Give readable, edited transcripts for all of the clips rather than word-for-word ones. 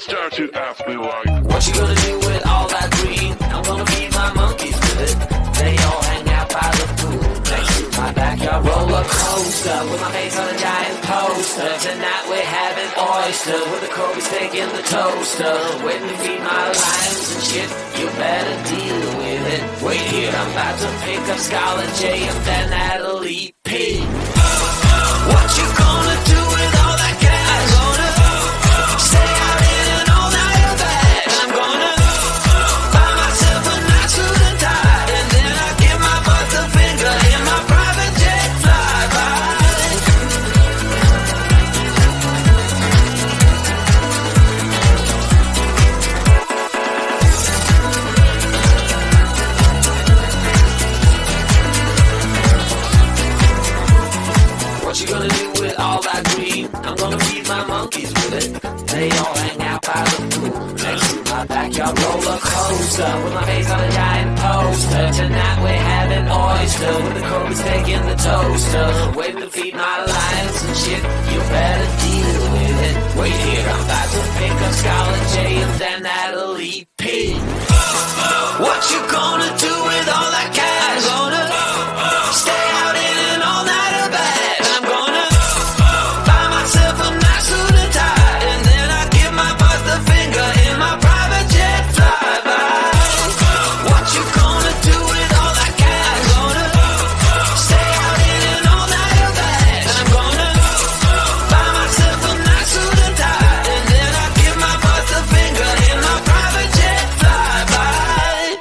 start to ask me like, what you gonna do with all that green? I'm gonna feed my monkeys with it. They all hang out by the pool next to my backyard roller coaster with my face on a giant poster. Tonight we're having oyster with the Kobe steak in the toaster. Waiting to feed my lions and shit. You better deal with it. Wait here, I'm about to pick up Scarlett J and then Natalie P. What you gonna do with all that cash? Gonna stay out in an all-nighter bag. I'm gonna buy myself a nice suit and tie, and then I give my butt the finger in my private jet flyby. What you gonna do with all that green? I'm gonna feed my monkeys with it. They all hang out by the pool next to my backyard roller coaster with my face on a giant poster. Tonight we're having oyster with the Kobe steak in the toaster. Waiting to feed my lions and shit. You better deal with it. Wait here, I'm about to pick up Scarlett J and then Natalie P. What you gonna do with all that cash? Gonna stay out in an all-nighter bag. I'm gonna buy myself a nice suit and tie, and then I give my boss the finger in my private jet flyby. What you gonna do with all that cash? Gonna stay out in an all-nighter bag. I'm gonna buy myself a nice suit and tie, and then I give my boss the finger in my private jet flyby.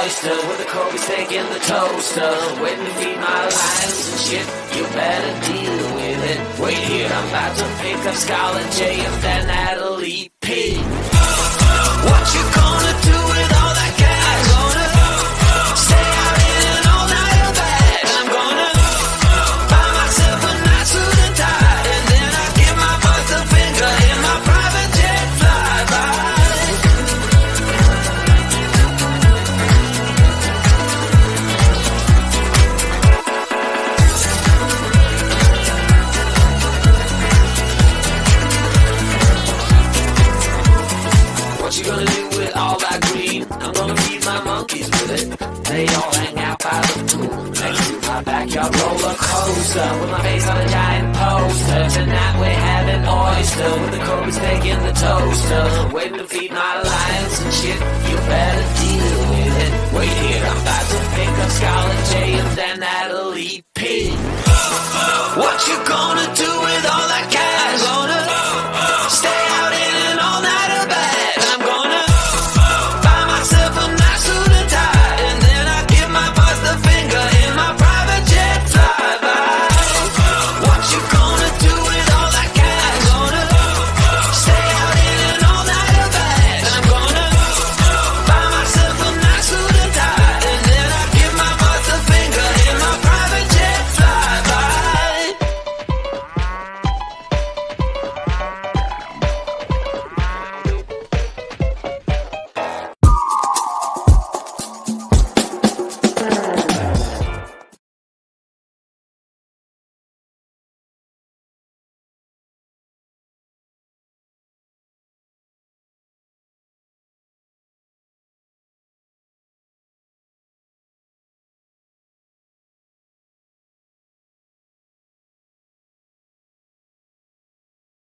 oyster with a Kobe steak in the toaster, waiting to feed my lions and shit. You better deal with it. Wait here, I'm about to pick up Scarlett J and then Natalie P. What you gonna do